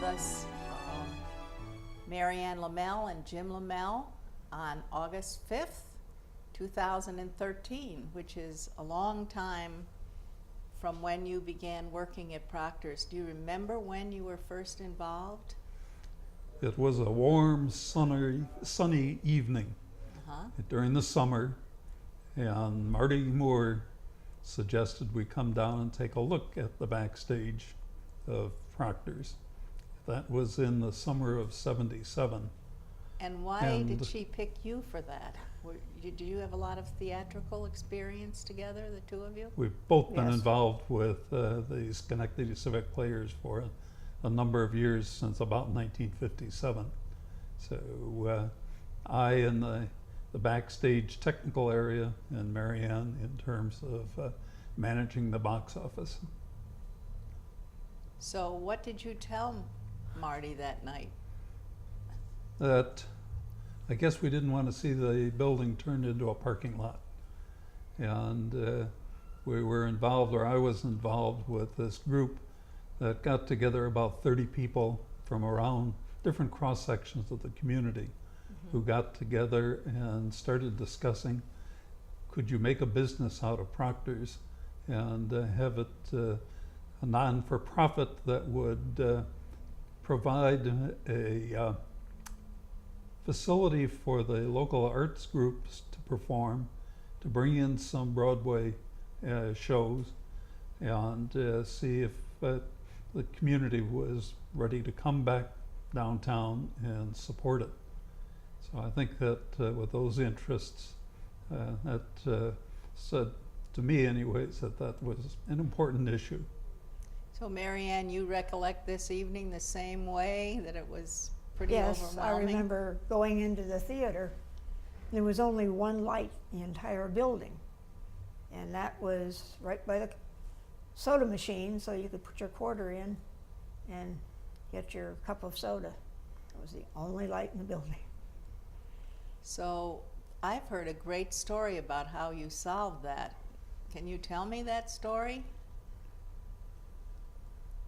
us Mary Ann Lomell and Jim Lomell on August 5th, 2013, which is a long time from when you began working at Proctors. Do you remember when you were first involved? It was a warm, sunny evening during the summer, and Marty Moore suggested we come down and take a look at the backstage of Proctors. That was in the summer of '77. And why did she pick you for that? Did you have a lot of theatrical experience together, the two of you? We've both been involved with the Schenectady Civic Players for a number of years, since about 1957. So I in the backstage technical area, and Mary Ann in terms of managing the box office. So what did you tell Marty that night? That I guess we didn't want to see the building turned into a parking lot. And we were involved, or I was involved with this group that got together, about 30 people from around different cross sections of the community, who got together and started discussing, could you make a business out of Proctors and have it a non-for-profit that would provide a facility for the local arts groups to perform, to bring in some Broadway shows, and see if the community was ready to come back downtown and support it. So I think that with those interests, that said to me anyways, that was an important issue. So Mary Ann, you recollect this evening the same way, that it was pretty Yes, overwhelming? I remember going into the theater. There was only one light in the entire building, and that was right by the soda machine, so you could put your quarter in and get your cup of soda. It was the only light in the building. So I've heard a great story about how you solved that. Can you tell me that story?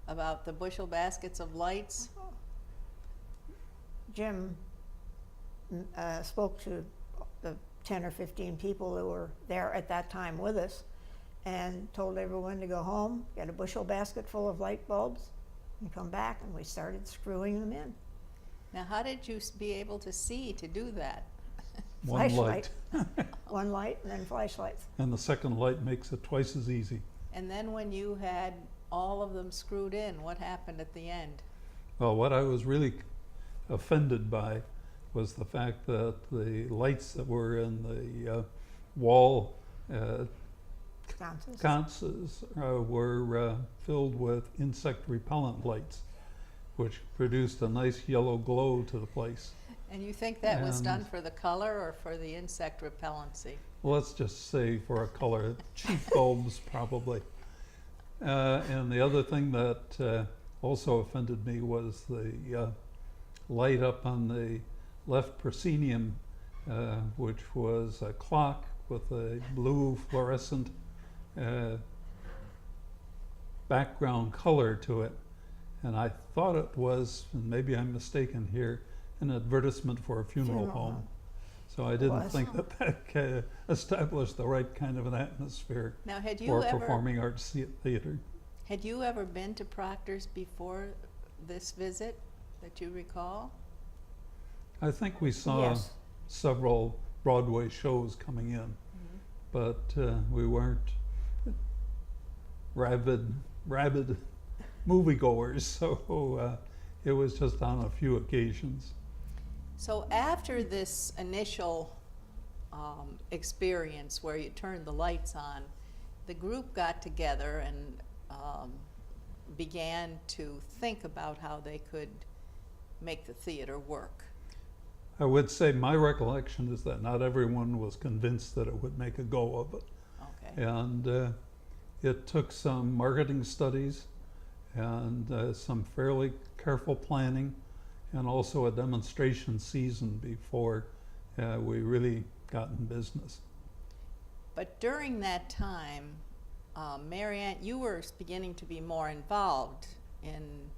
About the bushel baskets of lights? Jim spoke to the 10 or 15 people who were there at that time with us, and told everyone to go home, get a bushel basket full of light bulbs, and come back, and we started screwing them in. Now, how did you be able to see to do that? One Flashlight. light. One light and then flashlights. And the second light makes it twice as easy. And then when you had all of them screwed in, what happened at the end? Well, what I was really offended by was the fact that the lights that were in the wall sconces were filled with insect repellent lights, which produced a nice yellow glow to the place. And you think that was done for the color or for the insect repellency? Well, let's just say for a color. Cheap bulbs, probably. And the other thing that also offended me was the light up on the left proscenium, which was a clock with a blue fluorescent background color to it. And I thought it was, and maybe I'm mistaken here, an advertisement for a funeral home. So I didn't think that established the right kind of an atmosphere Now, for performing arts theater. Had you ever been to Proctors before this visit that you recall? I think we saw several Broadway shows coming in, but we weren't rabid moviegoers, so it was just on a few occasions. So after this initial experience where you turned the lights on, the group got together and began to think about how they could make the theater work. I would say my recollection is that not everyone was convinced that it would make a go of it. Okay. And it took some marketing studies and some fairly careful planning, and also a demonstration season before we really got in business. But during that time, Mary Ann, you were beginning to be more involved in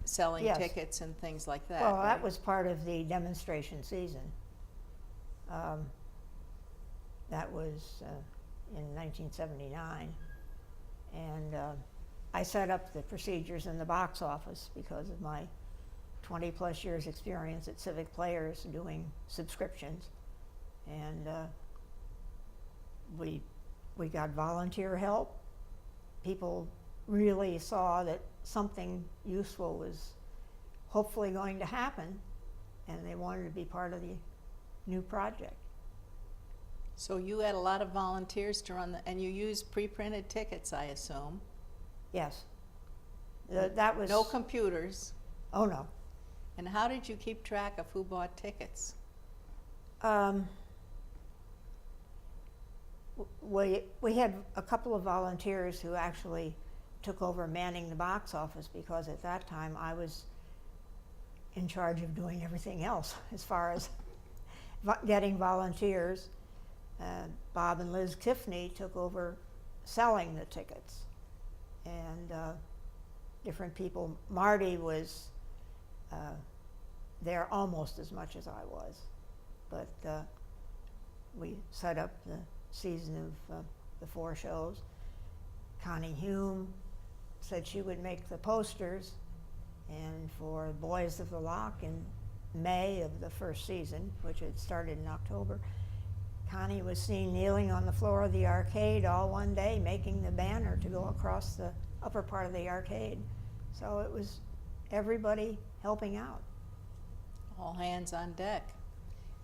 selling Yes. tickets and things like that, Well, right? that was part of the demonstration season. That was in 1979. And I set up the procedures in the box office because of my 20-plus years experience at Civic Players doing subscriptions. And we got volunteer help. People really saw that something useful was hopefully going to happen, and they wanted to be part of the new project. So you had a lot of volunteers to run and you used pre-printed tickets, I assume. Yes. That was... No computers. Oh, no. And how did you keep track of who bought tickets? We had a couple of volunteers who actually took over manning the box office, because at that time I was in charge of doing everything else as far as getting volunteers. Bob and Liz Tiffany took over selling the tickets, and different people. Marty was there almost as much as I was, but we set up the season of the 4 shows. Connie Hume said she would make the posters, and for Boys of the Lock in May of the first season, which had started in October, Connie was seen kneeling on the floor of the arcade all one day making the banner to go across the upper part of the arcade. So it was everybody helping out. All hands on deck.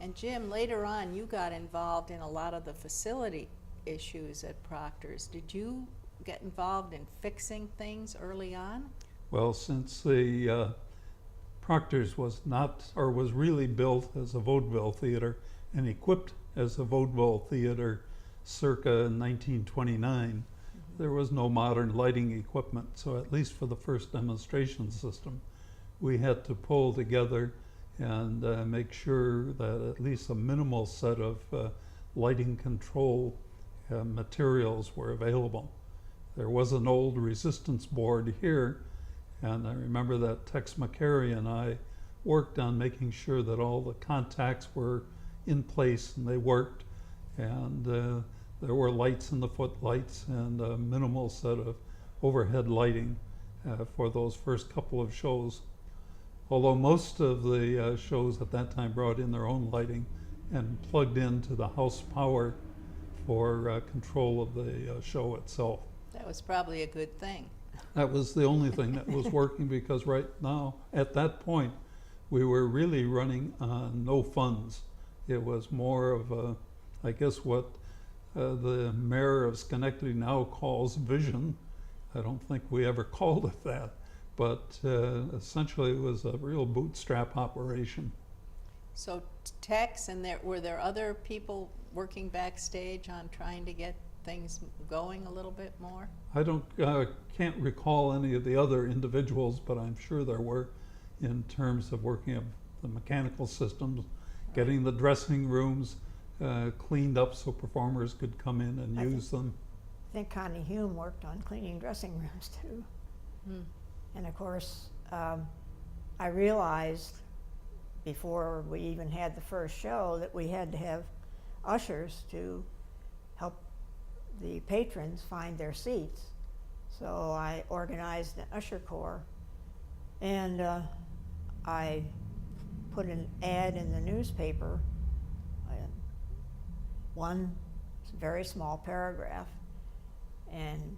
And Jim, later on you got involved in a lot of the facility issues at Proctors. Did you get involved in fixing things early on? Well, since the Proctors was not, or was really built as a vaudeville theater and equipped as a vaudeville theater circa 1929, there was no modern lighting equipment. So at least for the first demonstration system, we had to pull together and make sure that at least a minimal set of lighting control materials were available. There was an old resistance board here, and I remember that Tex McCary and I worked on making sure that all the contacts were in place and they worked, and there were lights in the footlights and a minimal set of overhead lighting for those first couple of shows. Although most of the shows at that time brought in their own lighting and plugged into the house power for control of the show itself. That was probably a good thing. That was the only thing that was working, because right now, at that point, we were really running on no funds. It was more of a, I guess what the mayor of Schenectady now calls vision. I don't think we ever called it that, but essentially it was a real bootstrap operation. So Tex, and were there other people working backstage on trying to get things going a little bit more? I can't recall any of the other individuals, but I'm sure there were, in terms of working up the mechanical systems, getting the dressing rooms cleaned up so performers could come in and use them. I think Connie Hume worked on cleaning dressing rooms too. And of course, I realized before we even had the first show that we had to have ushers to help the patrons find their seats. So I organized an usher corps, and I put an ad in the newspaper, one very small paragraph, and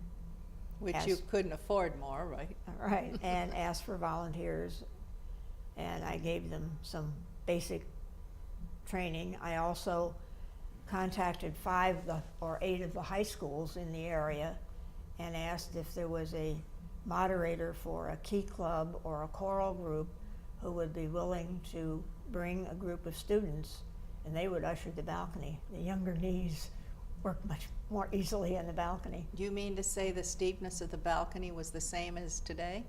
Which you couldn't afford more, right? right, and asked for volunteers, and I gave them some basic training. I also contacted 5 or 8 of the high schools in the area and asked if there was a moderator for a key club or a choral group who would be willing to bring a group of students, and they would usher the balcony. The younger knees work much more easily in the balcony. Do you mean to say the steepness of the balcony was the same as today?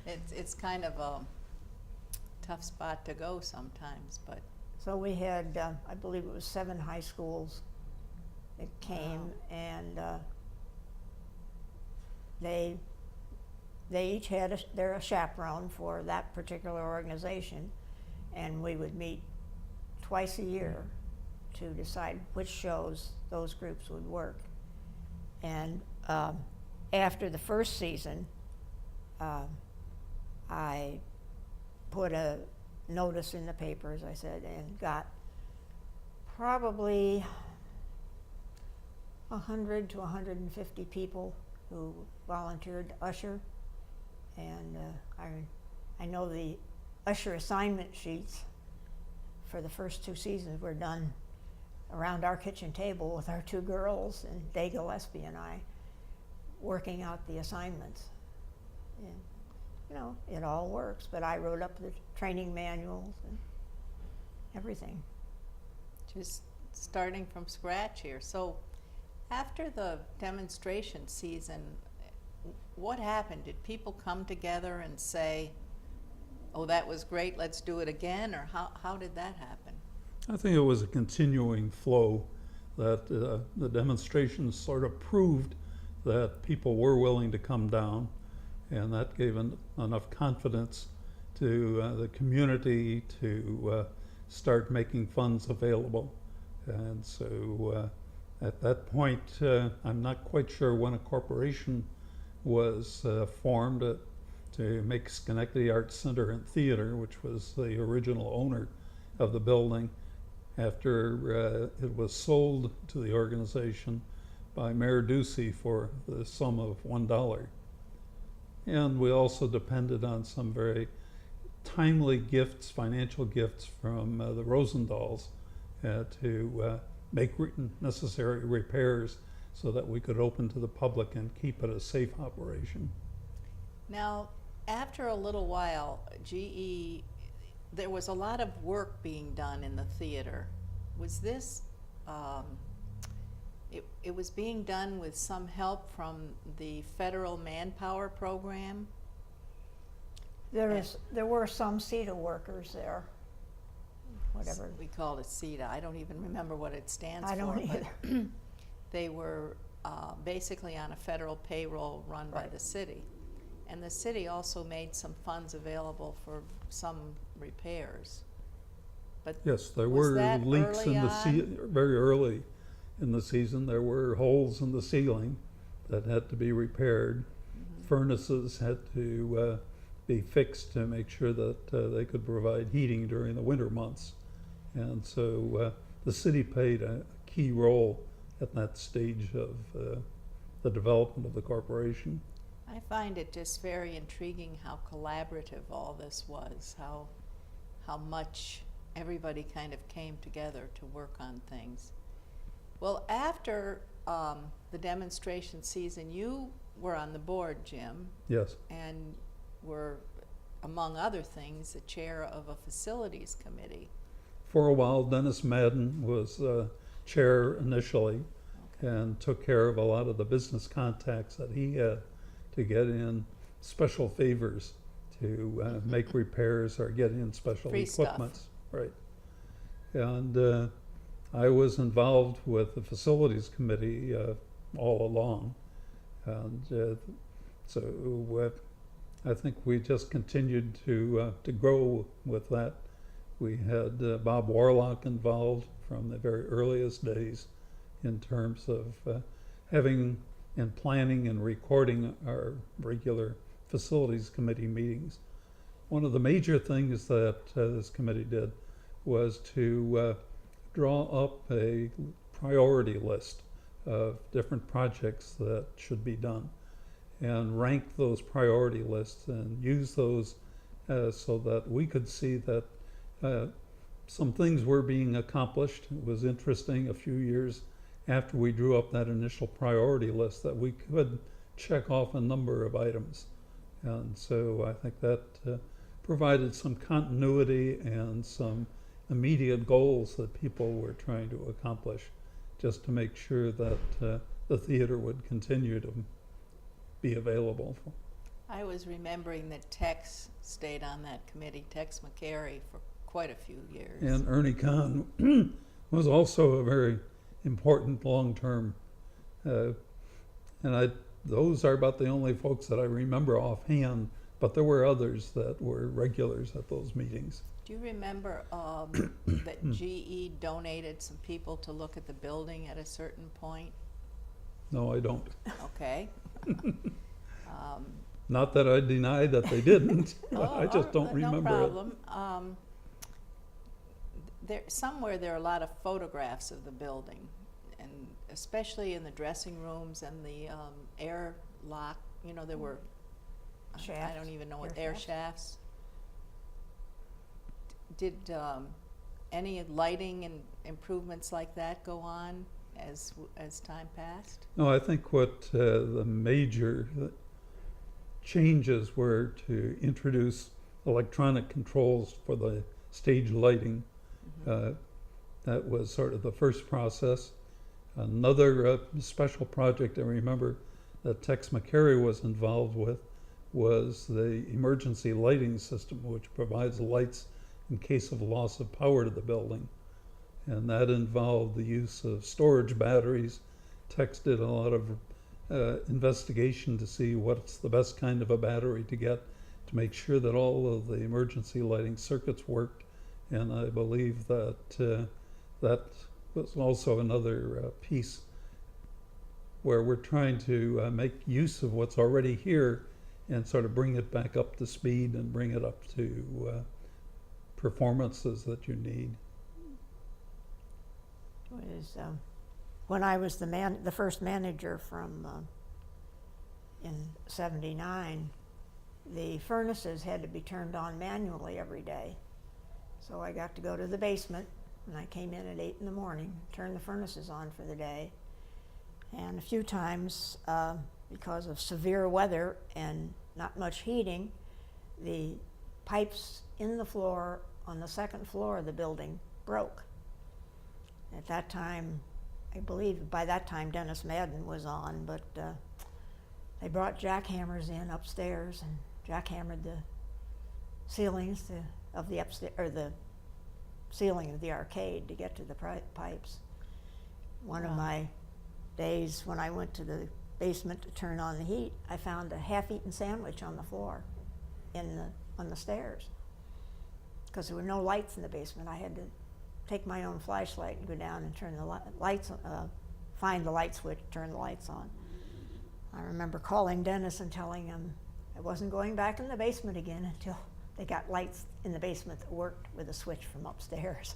It's kind of a tough spot to go sometimes, but So we had, I believe it was 7 high schools that came, Wow. and they they each had they're a chaperone for that particular organization, and we would meet twice a year to decide which shows those groups would work. And after the first season, I put a notice in the paper, as I said, and got probably 100 to 150 people who volunteered to usher. And I know the usher assignment sheets for the first 2 seasons were done around our kitchen table with our 2 girls, and Day Gillespie and I, working out the assignments. And, you know, it all works, but I wrote up the training manuals and everything. Just starting from scratch here. So after the demonstration season, what happened? Did people come together and say, oh, that was great, let's do it again? Or how did that happen? I think it was a continuing flow that the demonstrations sort of proved that people were willing to come down, and that gave enough confidence to the community to start making funds available. And so at that point, I'm not quite sure when a corporation was formed to make Schenectady Arts Center and Theater, which was the original owner of the building, after it was sold to the organization by Mayor Ducey for the sum of $1. And we also depended on some very timely gifts, financial gifts from the Rosendals to make necessary repairs so that we could open to the public and keep it a safe operation. Now, after a little while, GE, there was a lot of work being done in the theater. Was this, it was being done with some help from the federal manpower program? There were some CETA workers there, whatever. We called it CETA. I don't even remember what it stands for. I don't either. But they were basically on a federal payroll run by the city. And the city also made some funds available for some repairs. But Yes, there was were that leaks early in the on? very early in the season. There were holes in the ceiling that had to be repaired. Mm-hmm. Furnaces had to be fixed to make sure that they could provide heating during the winter months. And so the city played a key role at that stage of the development of the corporation. I find it just very intriguing how collaborative all this was, how much everybody kind of came together to work on things. Well, after the demonstration season, you were on the board, Jim, Yes. and were, among other things, the chair of a facilities committee. For a while, Dennis Madden was chair initially and took care of a lot of the business contacts that he had to get in special favors to make repairs or get in special Free equipment. Right. And I was involved with the facilities committee all along. And so I think we just continued to grow with that. We had Bob Warlock involved from the very earliest days in terms of having and planning and recording our regular facilities committee meetings. One of the major things that this committee did was to draw up a priority list of different projects that should be done and rank those priority lists and use those so that we could see that some things were being accomplished. It was interesting a few years after we drew up that initial priority list that we could check off a number of items. And so I think that provided some continuity and some immediate goals that people were trying to accomplish, just to make sure that the theater would continue to be available. I was remembering that Tex stayed on that committee, Tex McCary, for quite a few years. And Ernie Kahn was also a very important long-term, and I those are about the only folks that I remember offhand, but there were others that were regulars at those meetings. Do you remember that GE donated some people to look at the building at a certain point? No, I don't. Okay. Not that I deny that they didn't, but I just don't remember No it. problem. Somewhere there are a lot of photographs of the building, and especially in the dressing rooms and the airlock. You know, there were I Shafts, don't even know what air air shafts. Did any lighting and improvements like that go on as time passed? No, I think what the major changes were to introduce electronic controls for the stage lighting. That was sort of the first process. Another special project I remember that Tex McCary was involved with was the emergency lighting system, which provides lights in case of loss of power to the building. And that involved the use of storage batteries. Tex did a lot of investigation to see what's the best kind of a battery to get to make sure that all of the emergency lighting circuits worked. And I believe that that was also another piece where we're trying to make use of what's already here and sort of bring it back up to speed and bring it up to performances that you need. It was, when I was the first manager from in '79, the furnaces had to be turned on manually every day. So I got to go to the basement, and I came in at 8 in the morning, turned the furnaces on for the day. And a few times, because of severe weather and not much heating, the pipes in the floor on the second floor of the building broke. At that time, I believe by that time Dennis Madden was on, but they brought jackhammers in upstairs and jackhammered the ceilings of the upstairs, or the ceiling of the arcade to get to the pipes. One of my days when I went to the basement to turn on the heat, I found a half-eaten sandwich on the floor on the stairs. Because there were no lights in the basement, I had to take my own flashlight and go down and turn the lights on, find the light switch, turn the lights on. I remember calling Dennis and telling him I wasn't going back in the basement again until they got lights in the basement that worked with a switch from upstairs.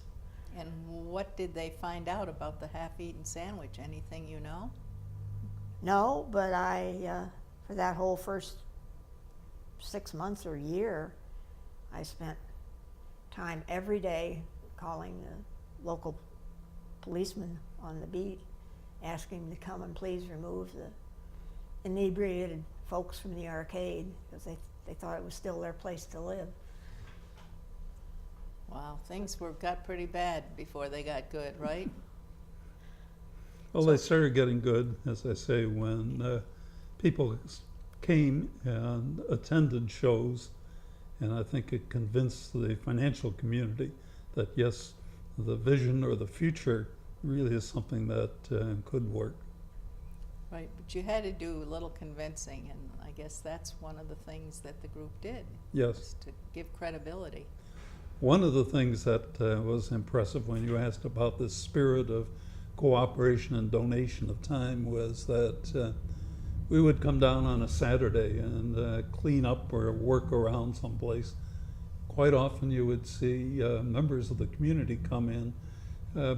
And what did they find out about the half-eaten sandwich? Anything you know? No, but for that whole first 6 months or year, I spent time every day calling the local policeman on the beat, asking him to come and please remove the inebriated folks from the arcade, because they thought it was still their place to live. Wow, things got pretty bad before they got good, right? Well, they started getting good, as I say, when people came and attended shows, and I think it convinced the financial community that yes, the vision or the future really is something that could work. Right, but you had to do a little convincing, and I guess that's one of the things that the group did. Yes. Was to give credibility. One of the things that was impressive when you asked about this spirit of cooperation and donation of time was that we would come down on a Saturday and clean up or work around someplace. Quite often you would see members of the community come in,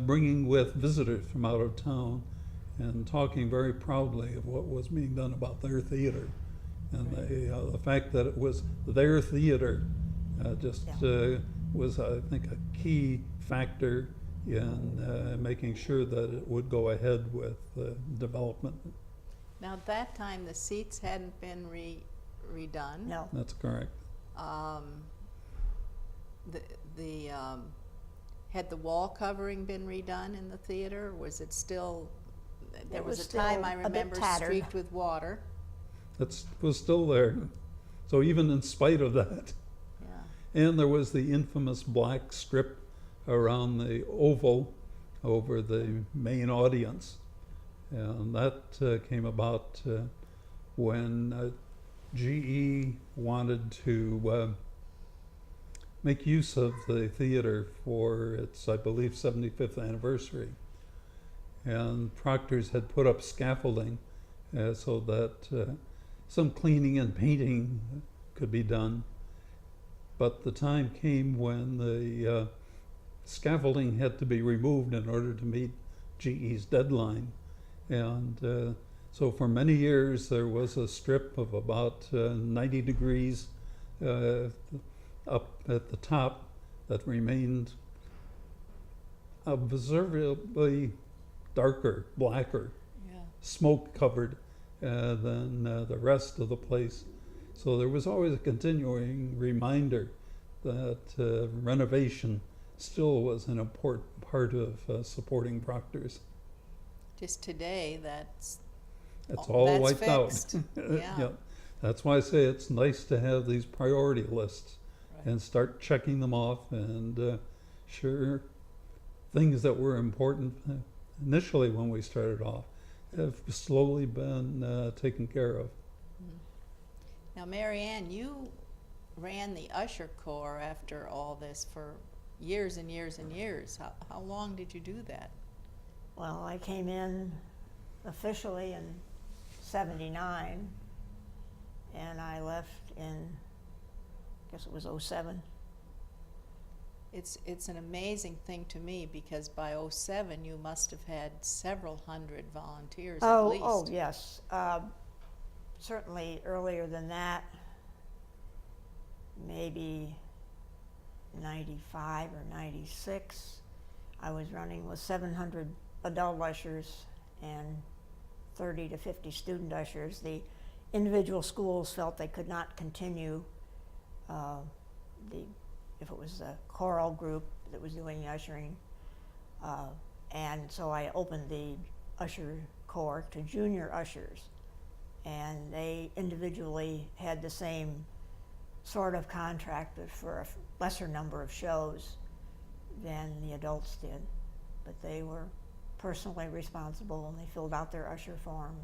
bringing with visitors from out of town and talking very proudly of what was being done about their theater. And the fact that it was their theater was, I think, a key factor in making sure that it would go ahead with development. Now, at that time, the seats hadn't been redone. No. That's correct. Had the wall covering been redone in the theater? Was it still? There It was was a time still I a bit remember tattered. streaked with water. That was still there. So even in spite of that. Yeah. And there was the infamous black strip around the oval over the main audience. And that came about when GE wanted to make use of the theater for its, I believe, 75th anniversary. And Proctors had put up scaffolding so that some cleaning and painting could be done. But the time came when the scaffolding had to be removed in order to meet GE's deadline. And so for many years there was a strip of about 90 degrees up at the top that remained observably darker, blacker, smoke covered than the rest of the place. So there was always a continuing reminder that renovation still was an important part of supporting Proctors. Just today, that's all wiped fixed. out. Yeah. That's why I say it's nice to have these priority lists Right. and start checking them off. And sure, things that were important initially when we started off have slowly been taken care of. Now, Mary Ann, you ran the Usher Corps after all this for years and years and years. How long did you do that? Well, I came in officially in '79, and I left in, I guess it was '07. It's an amazing thing to me because by '07 you must have had several hundred volunteers at least. Oh, yes. Certainly earlier than that, maybe 95 or 96, I was running with 700 adult ushers and 30 to 50 student ushers. The individual schools felt they could not continue if it was a choral group that was doing the ushering. And so I opened the Usher Corps to junior ushers. And they individually had the same sort of contract, but for a lesser number of shows than the adults did. But they were personally responsible, and they filled out their usher form.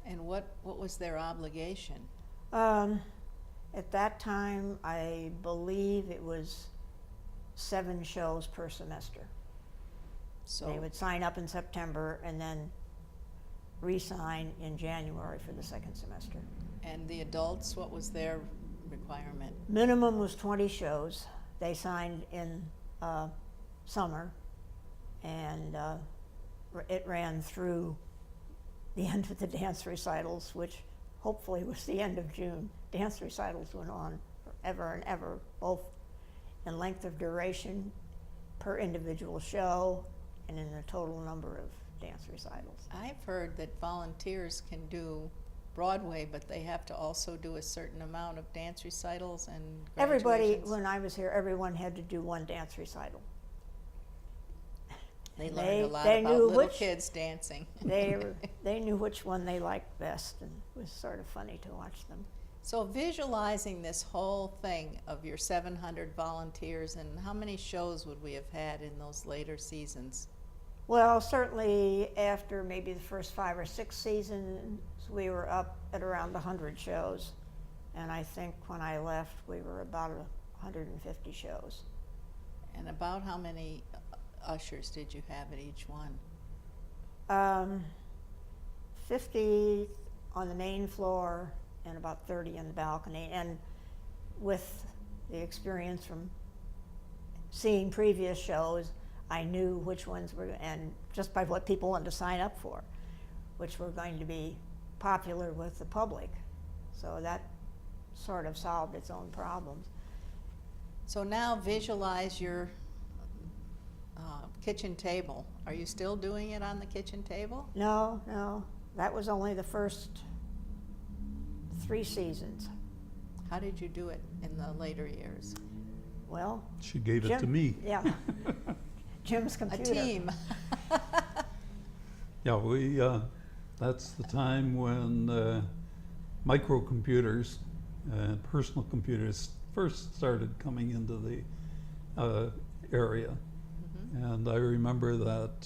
And what was their obligation? At that time, I believe it was 7 shows per semester. So They would sign up in September and then re-sign in January for the second semester. and the adults, what was their requirement? Minimum was 20 shows. They signed in summer, and it ran through the end of the dance recitals, which hopefully was the end of June. Dance recitals went on forever and ever, both in length of duration per individual show and in the total number of dance recitals. I've heard that volunteers can do Broadway, but they have to also do a certain amount of dance recitals and Everybody, graduations. when I was here, everyone had to do 1 dance recital. They learned a lot they about knew little which- kids dancing. They knew which one they liked best, and it was sort of funny to watch them. So visualizing this whole thing of your 700 volunteers, and how many shows would we have had in those later seasons? Well, certainly after maybe the first 5 or 6 seasons, we were up at around 100 shows. And I think when I left, we were about 150 shows. And about how many ushers did you have at each one? 50 on the main floor and about 30 in the balcony. And with the experience from seeing previous shows, I knew which ones were, and just by what people wanted to sign up for, which were going to be popular with the public. So that sort of solved its own problems. So now visualize your kitchen table. Are you still doing it on the kitchen table? No, that was only the first 3 seasons. How did you do it in the later years? Well, She gave it Jim- to me. Yeah. Jim's A computer. team. Yeah, that's the time when microcomputers and personal computers first started coming into the area. Mhm. And I remember that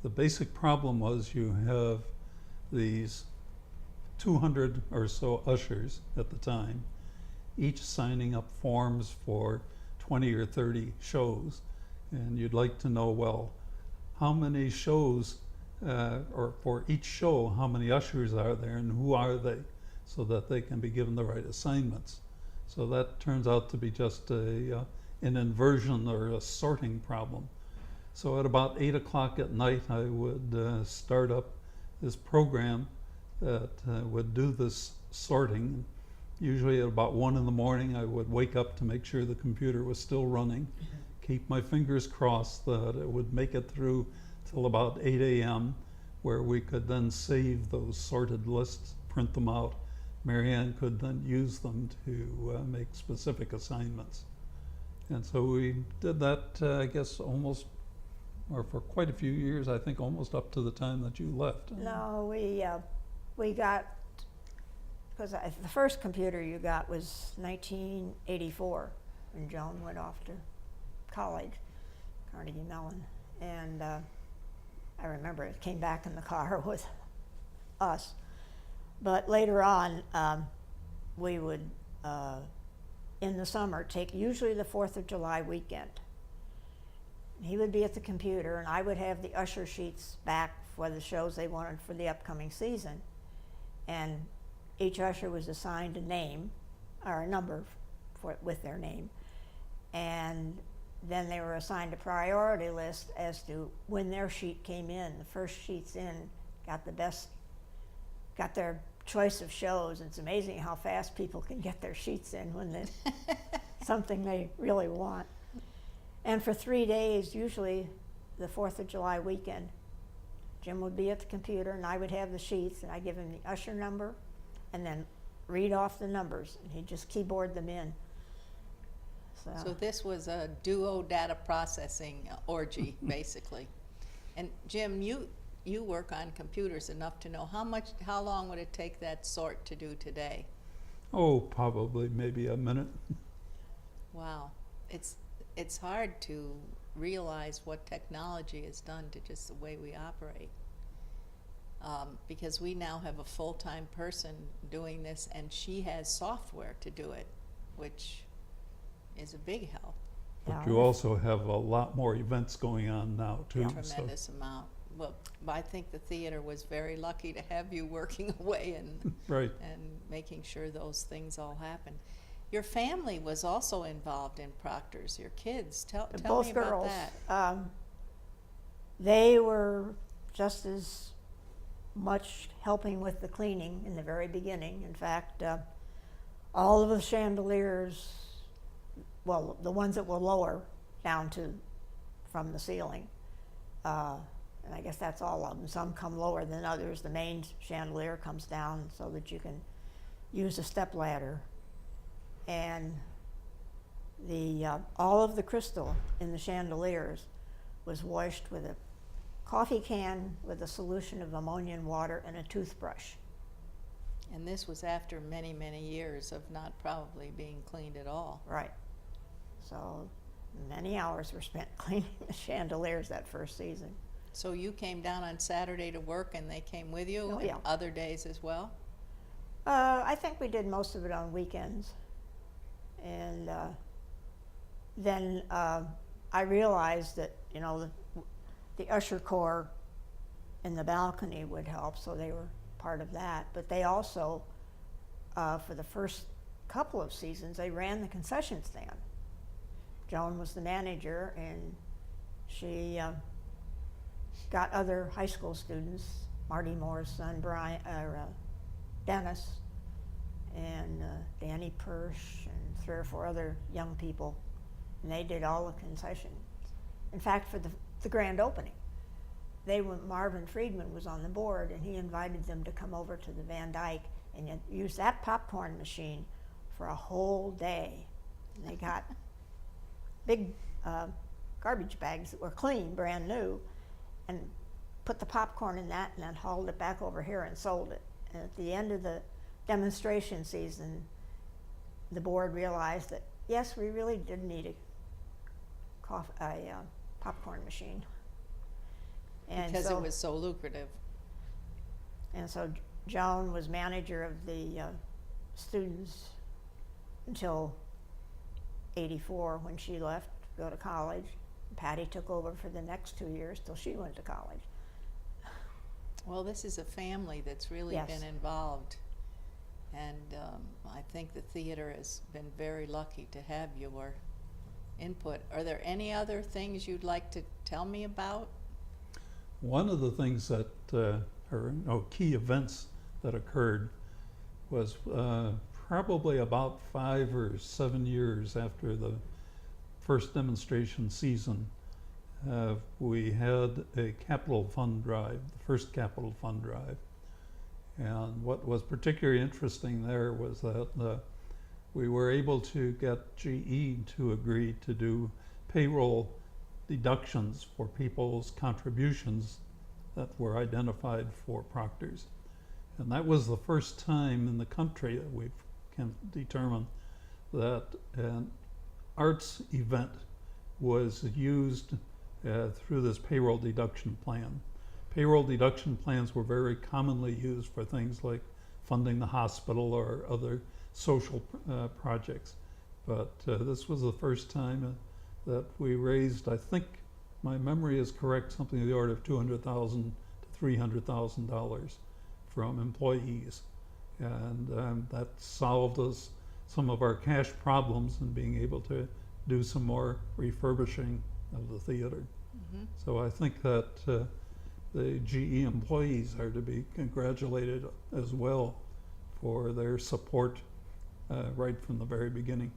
the basic problem was you have these 200 or so ushers at the time, each signing up forms for 20 or 30 shows. And you'd like to know, well, how many shows, or for each show, how many ushers are there and who are they, so that they can be given the right assignments. So that turns out to be just an inversion or a sorting problem. So at about 8 o'clock at night, I would start up this program that would do this sorting. Usually at about 1 in the morning, I would wake up to make sure the computer was still running, keep my fingers crossed that it would make it through till about 8 a.m., where we could then save those sorted lists, print them out. Marianne could then use them to make specific assignments. And so we did that, I guess, almost, or for quite a few years, I think almost up to the time that you left. No, we got, because the first computer you got was 1984, when Joan went off to college, Carnegie Mellon. And I remember it came back in the car with us. But later on, we would, in the summer, take usually the 4th of July weekend. He would be at the computer, and I would have the usher sheets back for the shows they wanted for the upcoming season. And each usher was assigned a name, or a number with their name. And then they were assigned a priority list as to when their sheet came in. The first sheets in got their choice of shows. It's amazing how fast people can get their sheets in when there's something they really want. And for 3 days, usually the 4th of July weekend, Jim would be at the computer and I would have the sheets, and I'd give him the usher number and then read off the numbers, and he'd just keyboard them in. So this was a duo data processing orgy, basically. And Jim, you work on computers enough to know how long would it take that sort to do today? Oh, probably maybe a minute. Wow. It's hard to realize what technology has done to just the way we operate. Because we now have a full-time person doing this, and she has software to do it, which is a big help. But you also have a lot more events going on now, too. Tremendous amount. Well, I think the theater was very lucky to have you working away and Right. and making sure those things all happen. Your family was also involved in Proctors. Your kids, tell Both me about girls. that. They were just as much helping with the cleaning in the very beginning. In fact, all of the chandeliers, well, the ones that were lower down to from the ceiling, and I guess that's all of them. Some come lower than others. The main chandelier comes down so that you can use a step ladder. And all of the crystal in the chandeliers was washed with a coffee can with a solution of ammonia and water and a toothbrush. And this was after many, many years of not probably being cleaned at all. Right. So many hours were spent cleaning the chandeliers that first season. So you came down on Saturday to work, and they came with you? Oh, yeah. And other days as well? I think we did most of it on weekends. And then I realized that, the usher corps in the balcony would help, so they were part of that. But they also, for the first couple of seasons, they ran the concession stand. Joan was the manager, and she got other high school students, Marty Moore's son, Dennis, and Danny Persh, and 3 or 4 other young people, and they did all the concessions. In fact, for the grand opening, Marvin Friedman was on the board, and he invited them to come over to the Van Dyke and use that popcorn machine for a whole day. And they got big garbage bags that were clean, brand new, and put the popcorn in that, and then hauled it back over here and sold it. And at the end of the demonstration season, the board realized that, yes, we really did need a popcorn machine. And Because so, it was so lucrative. And so Joan was manager of the students until '84 when she left to go to college. Patty took over for the next 2 years till she went to college. Well, this is a family that's really Yes. been involved. And I think the theater has been very lucky to have your input. Are there any other things you'd like to tell me about? One of the things that, key events that occurred was probably about 5 or 7 years after the first demonstration season. We had a capital fund drive, the first capital fund drive. And what was particularly interesting there was that we were able to get GE to agree to do payroll deductions for people's contributions that were identified for Proctors. And that was the first time in the country that we can determine that an arts event was used through this payroll deduction plan. Payroll deduction plans were very commonly used for things like funding the hospital or other social projects. But this was the first time that we raised, I think my memory is correct, something in the order of $200,000 to $300,000 from employees. And that solved us some of our cash problems in being able to do some more refurbishing of the theater. Mm-hmm. So I think that the GE employees are to be congratulated as well for their support right from the very beginning.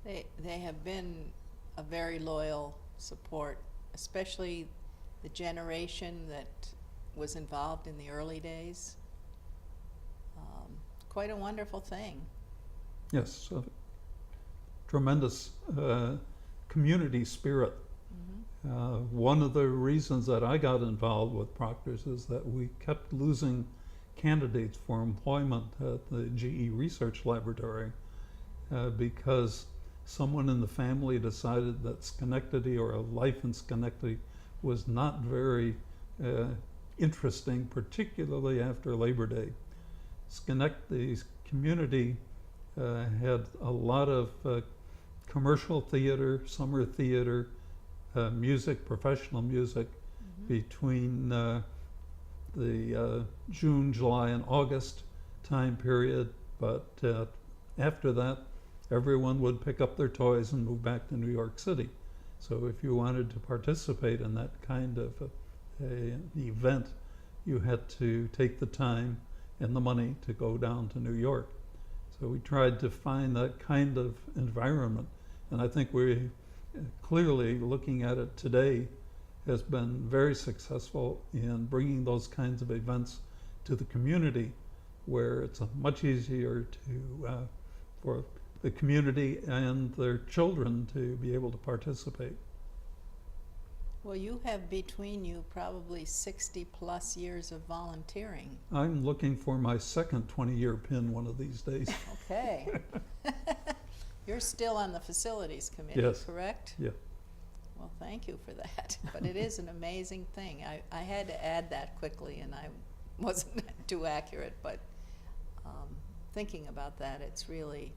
They have been a very loyal support, especially the generation that was involved in the early days. Quite a wonderful thing. Yes, tremendous community spirit. Mm-hmm. One of the reasons that I got involved with Proctors is that we kept losing candidates for employment at the GE Research Laboratory because someone in the family decided that Schenectady or a life in Schenectady was not very interesting, particularly after Labor Day. Schenectady's community had a lot of commercial theater, summer theater, music, professional music Mm-hmm. between the June, July, and August time period. But after that, everyone would pick up their toys and move back to New York City. So if you wanted to participate in that kind of an event, you had to take the time and the money to go down to New York. So we tried to find that kind of environment. And I think we clearly, looking at it today, has been very successful in bringing those kinds of events to the community, where it's much easier to for the community and their children to be able to participate. Well, you have between you probably 60 plus years of volunteering. I'm looking for my second 20-year pin one of these days. Okay. You're still on the facilities committee, Yes. correct? Yeah. Well, thank you for that. But it is an amazing thing. I had to add that quickly, and I wasn't too accurate, but thinking about that, it's really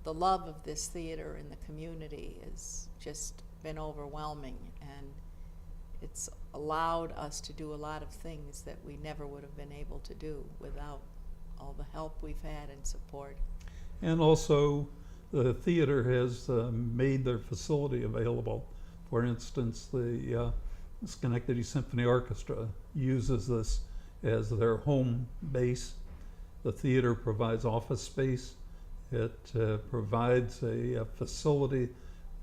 the love of this theater in the community has just been overwhelming, and it's allowed us to do a lot of things that we never would have been able to do without all the help we've had and support. And also, the theater has made their facility available. For instance, the Schenectady Symphony Orchestra uses this as their home base. The theater provides office space. It provides a facility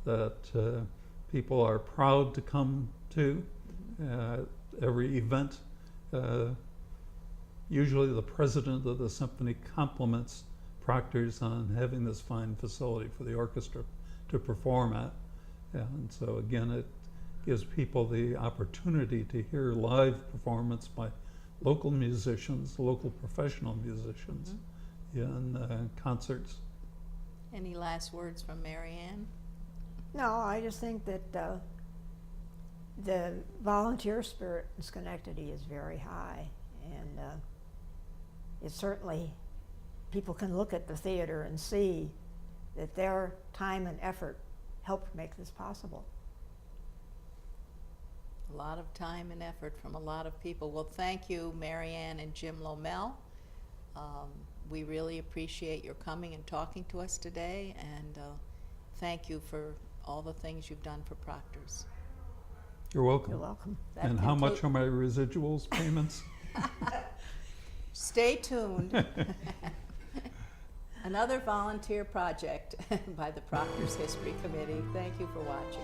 that people are proud to come to. Every event, usually the president of the symphony compliments Proctors on having this fine facility for the orchestra to perform at. And so again, it gives people the opportunity to hear live performance by local musicians, local professional musicians in concerts. Any last words from Mary Ann? No, I just think that the volunteer spirit in Schenectady is very high, and it certainly, people can look at the theater and see that their time and effort helped make this possible. A lot of time and effort from a lot of people. Well, thank you, Mary Ann and Jim Lomell. We really appreciate your coming and talking to us today, and thank you for all the things you've done for Proctors. You're welcome. You're welcome. That And how much conclu- are my residuals payments? Stay tuned. Another volunteer project by the Proctors History Committee. Thank you for watching.